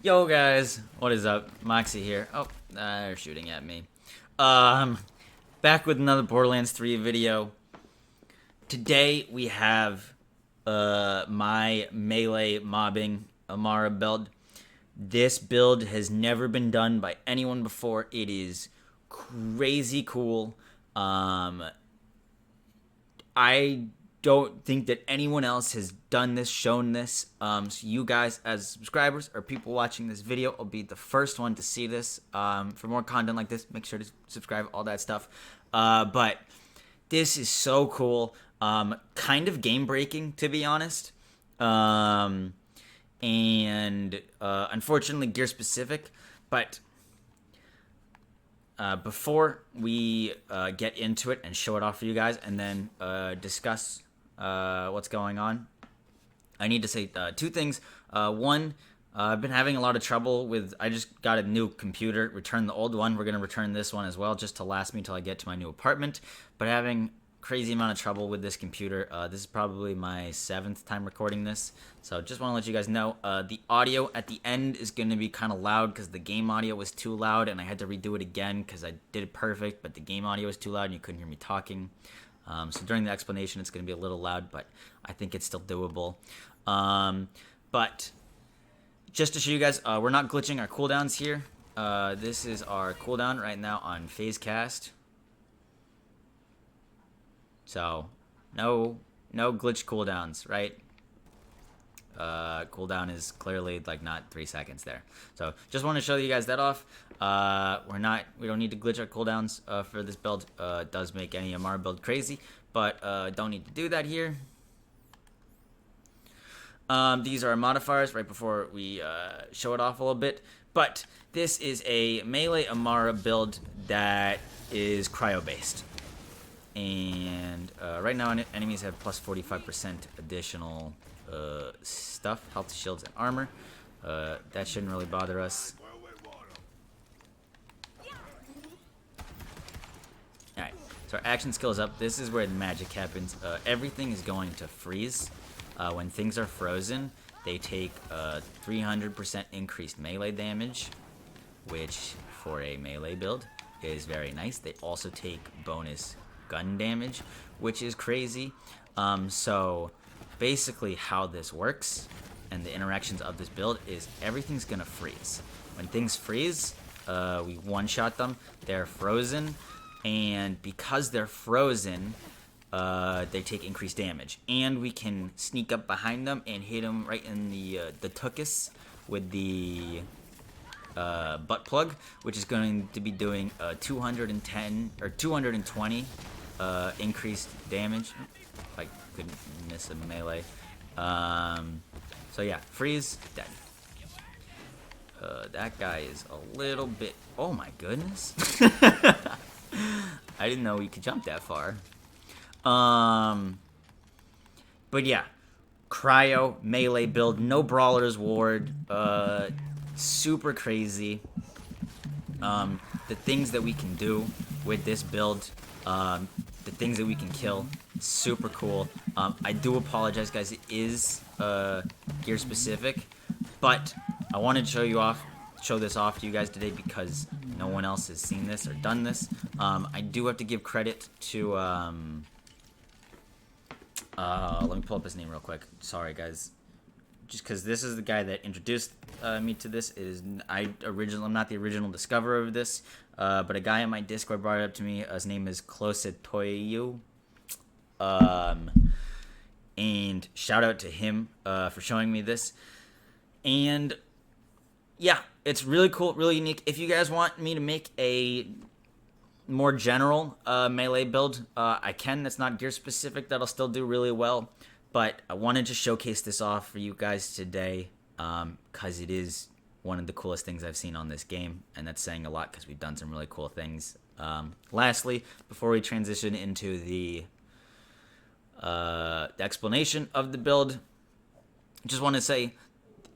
Yo guys, what is up? Moxsy here. Oh, they're shooting at me. Um, Back with another Borderlands 3 video. Today we have my melee mobbing AMARA build. This build has never been done by anyone before. It is crazy cool. I don't think that anyone else has done this, shown this. So you guys, as subscribers or people watching this video, will be the first one to see this. For more content like this, make sure to subscribe, all that stuff. But this is so cool. Kind of game breaking, to be honest. Unfortunately, gear specific. But before we get into it and show it off for you guys and then discuss what's going on, I need to say two things. One, I've been having a lot of trouble with, I just got a new computer, returned the old one. We're going to return this one as well just to last me until I get to my new apartment. But having crazy amount of trouble with this computer. This is probably my 7th time recording this, so just want to let you guys know the audio at the end is going to be kind of loud because the game audio was too loud and I had to redo it again because I did it perfect, but the game audio was too loud and you couldn't hear me talking. So during the explanation it's going to be a little loud, but I think it's still doable. But just to show you guys, we're not glitching our cooldowns here. This is our cooldown right now on phase cast. So, no glitch cooldowns, right? Cooldown is clearly like not 3 seconds there. So, just want to show you guys that off. We don't need to glitch our cooldowns for this build. It does make any AMARA build crazy, but don't need to do that here. These are our modifiers right before we show it off a little bit. But this is a melee AMARA build that is cryo based. And right now enemies have plus 45% additional stuff, health, shields, and armor. That shouldn't really bother us. Alright, so our action skill is up. This is where the magic happens. Everything is going to freeze. When things are frozen, they take 300% increased melee damage, which for a melee build is very nice. They also take bonus gun damage, which is crazy. So basically how this works and the interactions of this build is everything's gonna freeze. When things freeze, we one-shot them. They're frozen, and because they're frozen, they take increased damage, and we can sneak up behind them and hit them right in the tuchus with the butt plug, which is going to be doing 210 or 220 increased damage. I couldn't miss a melee. So yeah, freeze, dead. That guy is a little bit. Oh my goodness! I didn't know he could jump that far. But yeah, cryo melee build, no brawlers ward. Super crazy. The things that we can do with this build, the things that we can kill, super cool. I do apologize, guys. It is gear specific, but I wanted to show this off to you guys today because no one else has seen this or done this. I do have to give credit to let me pull up his name real quick. Sorry, guys. Just because this is the guy that introduced me to this. I'm not the original discoverer of this, but a guy in my Discord brought it up to me. His name is Closetoyu. And shout out to him for showing me this. And yeah, it's really cool, really unique. If you guys want me to make a more general melee build, I can. That's not gear specific. That'll still do really well. But I wanted to showcase this off for you guys today because it is one of the coolest things I've seen on this game, and that's saying a lot because we've done some really cool things. Lastly, before we transition into the explanation of the build, I just want to say,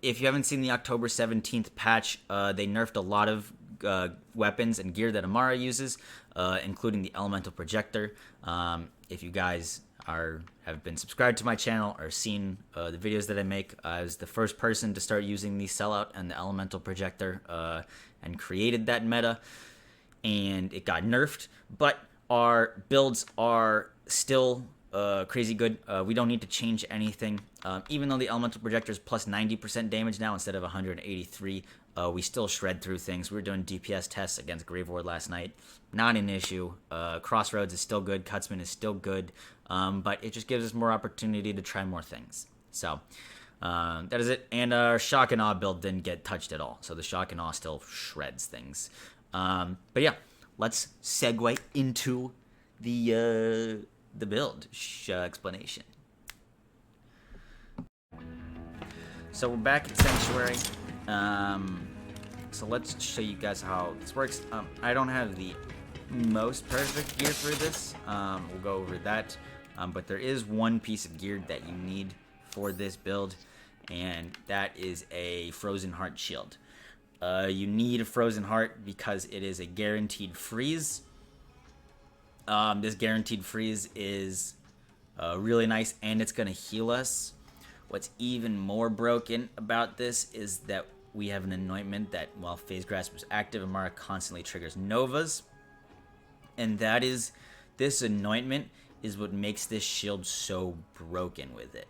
if you haven't seen the October 17th patch, they nerfed a lot of weapons and gear that AMARA uses, including the elemental projector. If you guys have been subscribed to my channel or seen the videos that I make, I was the first person to start using the Sellout and the Elemental Projector and created that meta, and it got nerfed, but our builds are still crazy good. We don't need to change anything. Even though the Elemental Projector is plus 90% damage now instead of 183, we still shred through things. We were doing DPS tests against Graveward last night. Not an issue. Crossroads is still good. Cutsman is still good. But it just gives us more opportunity to try more things. So that is it. And our Shock and Awe build didn't get touched at all. So the Shock and Awe still shreds things. But yeah, let's segue into the build explanation. So we're back at Sanctuary. So let's show you guys how this works. I don't have the most perfect gear for this. We'll go over that. But there is one piece of gear that you need for this build, and that is a Frozen Heart shield. You need a Frozen Heart because it is a guaranteed freeze. This guaranteed freeze is really nice, and it's going to heal us. What's even more broken about this is that we have an anointment that, while Phase Grasp is active, AMARA constantly triggers Novas. And that is, this anointment is what makes this shield so broken with it.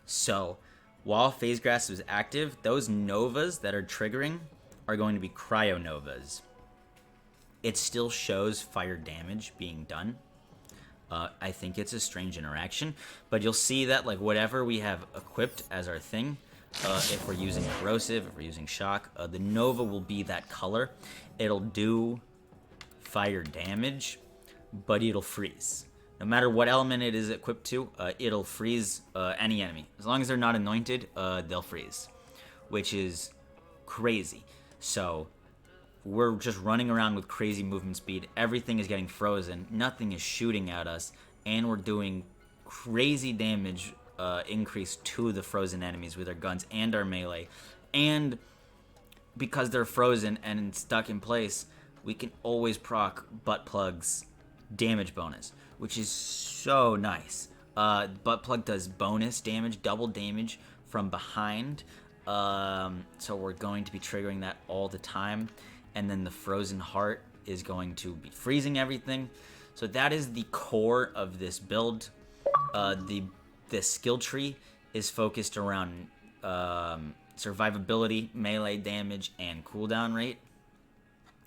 So, while Phase Grasp is active, those Novas that are triggering are going to be Cryo Novas. It still shows fire damage being done. I think it's a strange interaction, but you'll see that like whatever we have equipped as our thing, if we're using Corrosive, if we're using Shock, the Nova will be that color. It'll do fire damage, but it'll freeze. No matter what element it is equipped to, it'll freeze any enemy. As long as they're not anointed, they'll freeze, which is crazy. So we're just running around with crazy movement speed. Everything is getting frozen. Nothing is shooting at us. And we're doing crazy damage increase to the frozen enemies with our guns and our melee. And because they're frozen and stuck in place, we can always proc Butt Plug's damage bonus, which is so nice. Butt Plug does bonus damage, double damage from behind. So we're going to be triggering that all the time. And then the Frozen Heart is going to be freezing everything. So that is the core of this build. The skill tree is focused around survivability, melee damage, and cooldown rate.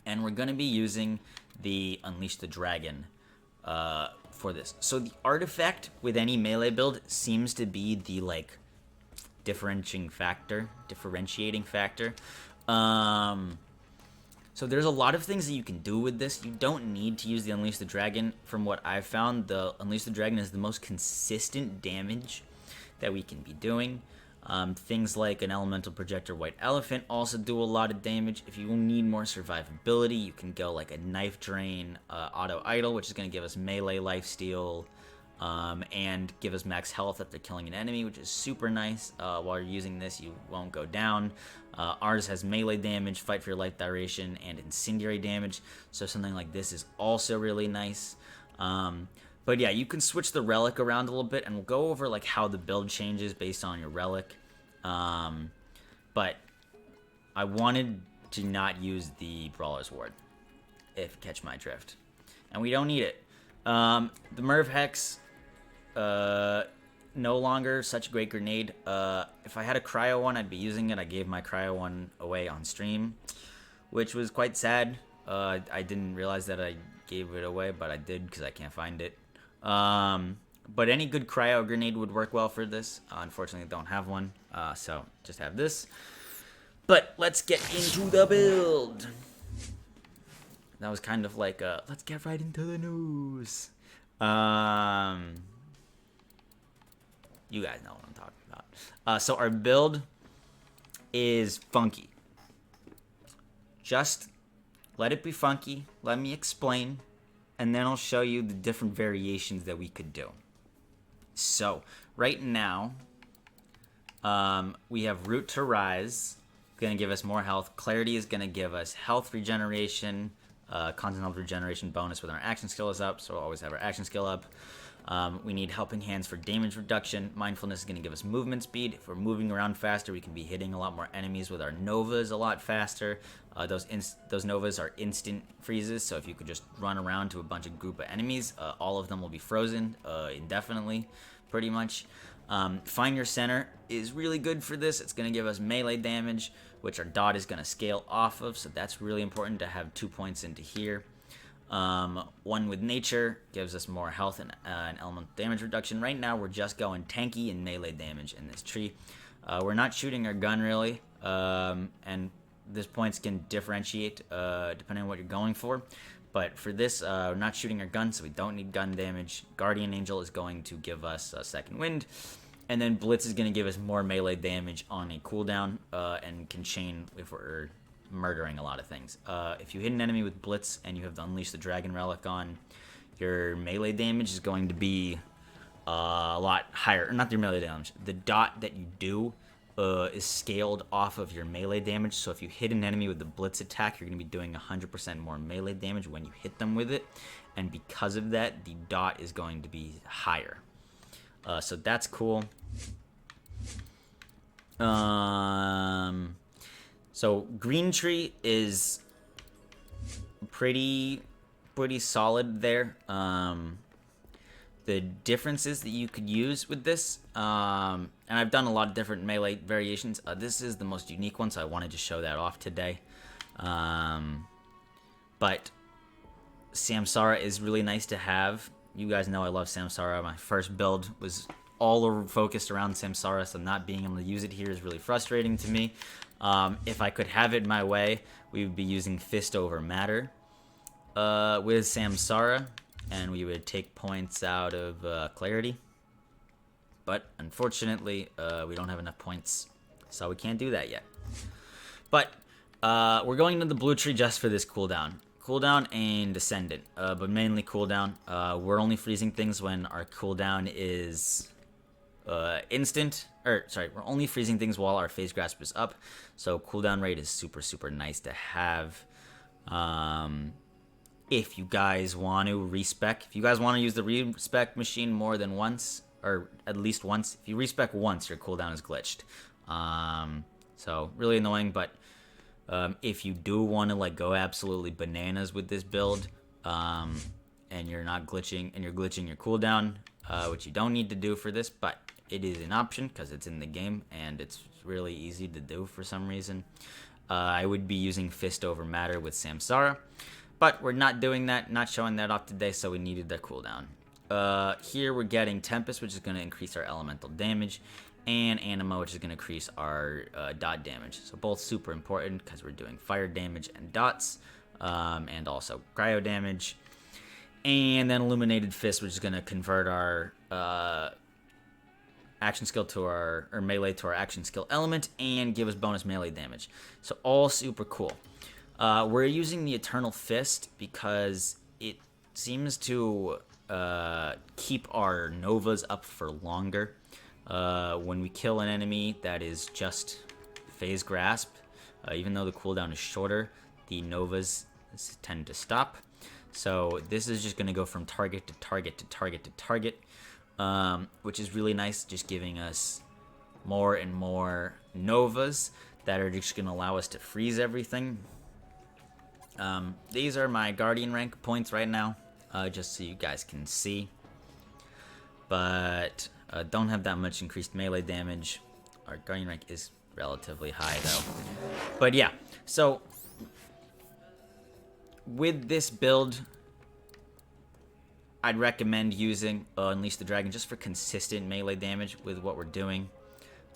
And we're going to be using the Unleash the Dragon for this. So the artifact with any melee build seems to be the like differentiating factor. So there's a lot of things that you can do with this. You don't need to use the Unleash the Dragon. From what I've found, the Unleash the Dragon is the most consistent damage that we can be doing. Things like an Elemental Projector White Elephant also do a lot of damage. If you need more survivability, you can go like a Knife Drain, Auto Idol, which is going to give us melee lifesteal, and give us max health after killing an enemy, which is super nice. While you're using this, you won't go down. Ours has melee damage, fight for your life duration, and incendiary damage, so something like this is also really nice. But yeah, you can switch the relic around a little bit, and we'll go over like how the build changes based on your relic. But I wanted to not use the Brawler's Ward, if you catch my drift. And we don't need it. The Merv Hex, no longer such a great grenade. If I had a cryo one, I'd be using it. I gave my cryo one away on stream, which was quite sad. I didn't realize that I gave it away, but I did because I can't find it. But any good cryo grenade would work well for this. Unfortunately, I don't have one, so just have this. But let's get into the build. That was kind of like a, let's get right into the news. You guys know what I'm talking about. So our build is funky. Just let it be funky. Let me explain. And then I'll show you the different variations that we could do. So, right now, we have Root to Rise. Going to give us more health. Clarity is going to give us health regeneration. Constant health regeneration bonus when our action skill is up. So we'll always have our action skill up. We need helping hands for damage reduction. Mindfulness is going to give us movement speed. If we're moving around faster, we can be hitting a lot more enemies with our novas a lot faster. Those novas are instant freezes, so if you could just run around to a bunch of group of enemies, all of them will be frozen indefinitely, pretty much. Find Your Center is really good for this. It's going to give us melee damage, which our dot is going to scale off of, so that's really important to have 2 points into here. One with Nature gives us more health and an elemental damage reduction. Right now, we're just going tanky and melee damage in this tree. We're not shooting our gun, really, and these points can differentiate depending on what you're going for. But for this, we're not shooting our gun, so we don't need gun damage. Guardian Angel is going to give us a second wind. And then Blitz is going to give us more melee damage on a cooldown and can chain if we're murdering a lot of things. If you hit an enemy with Blitz and you have the Unleash the Dragon Relic on, your melee damage is going to be a lot higher. Or not your melee damage. The dot that you do is scaled off of your melee damage. So if you hit an enemy with the Blitz attack, you're going to be doing 100% more melee damage when you hit them with it. And because of that, the dot is going to be higher. So that's cool. So Green Tree is pretty solid there. The differences that you could use with this, and I've done a lot of different melee variations. This is the most unique one, so I wanted to show that off today. But Samsara is really nice to have. You guys know I love Samsara. My first build was all focused around Samsara, so not being able to use it here is really frustrating to me. If I could have it my way, we would be using Fist over Matter with Samsara, and we would take points out of Clarity. But unfortunately, we don't have enough points, so we can't do that yet. But we're going into the blue tree just for this cooldown. Cooldown and Descendant, but mainly cooldown. We're only freezing things when our cooldown is instant. We're only freezing things while our Phase Grasp is up. So cooldown rate is super nice to have. If you guys want to respec, if you guys want to use the respec machine more than once, or at least once, if you respec once, your cooldown is glitched. So really annoying, but if you do want to like go absolutely bananas with this build, and you're not glitching, and you're glitching your cooldown, which you don't need to do for this, but it is an option because it's in the game and it's really easy to do for some reason. I would be using Fist over Matter with Samsara, but we're not doing that, not showing that off today, so we needed that cooldown. Here we're getting Tempest, which is going to increase our elemental damage, and Anima, which is going to increase our dot damage. So both super important because we're doing fire damage and dots, and also cryo damage. And then Illuminated Fist, which is going to convert our action skill to our, or melee to our action skill element, and give us bonus melee damage. So all super cool. We're using the Eternal Fist because it seems to keep our Novas up for longer. When we kill an enemy that is just Phase Grasp, even though the cooldown is shorter, the Novas tend to stop. So this is just going to go from target to target to target to target, which is really nice, just giving us more and more Novas that are just going to allow us to freeze everything. These are my Guardian rank points right now, just so you guys can see. But don't have that much increased melee damage. Our Guardian rank is relatively high though. But yeah, so with this build, I'd recommend using Unleash the Dragon just for consistent melee damage with what we're doing.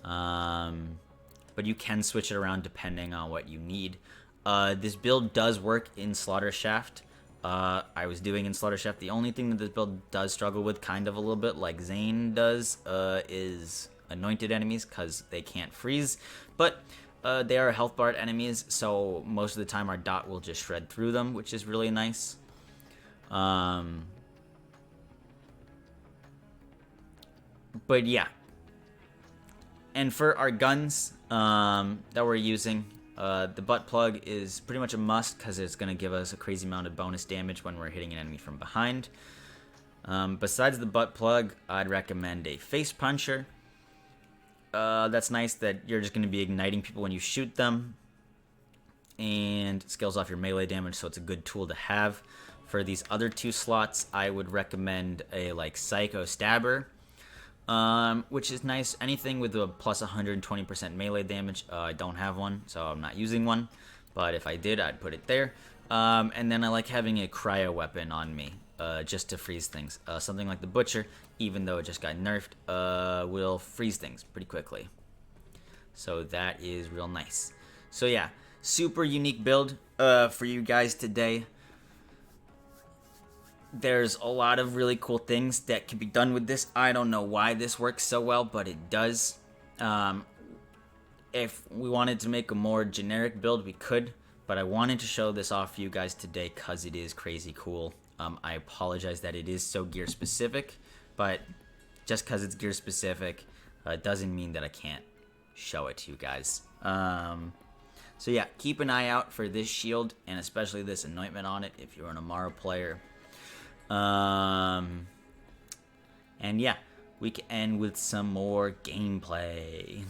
But you can switch it around depending on what you need. This build does work in Slaughter Shaft. I was doing in Slaughter Shaft. The only thing that this build does struggle with kind of a little bit, like Zane does, is anointed enemies because they can't freeze. But they are health barred enemies, so most of the time our dot will just shred through them, which is really nice. But yeah. And for our guns that we're using, the butt plug is pretty much a must because it's going to give us a crazy amount of bonus damage when we're hitting an enemy from behind. Besides the butt plug, I'd recommend a face puncher. That's nice that you're just going to be igniting people when you shoot them, and scales off your melee damage, so it's a good tool to have. For these other 2 slots, I would recommend a like Psycho Stabber, which is nice. Anything with a plus 120% melee damage. I don't have one, so I'm not using one, but if I did, I'd put it there. And then I like having a cryo weapon on me, just to freeze things. Something like the Butcher, even though it just got nerfed, will freeze things pretty quickly. So that is real nice. So yeah, super unique build for you guys today. There's a lot of really cool things that can be done with this. I don't know why this works so well, but it does. If we wanted to make a more generic build, we could, but I wanted to show this off for you guys today because it is crazy cool. I apologize that it is so gear specific, but just because it's gear specific doesn't mean that I can't show it to you guys. So yeah, keep an eye out for this shield, and especially this anointment on it if you're an AMARA player. And yeah, we can end with some more gameplay.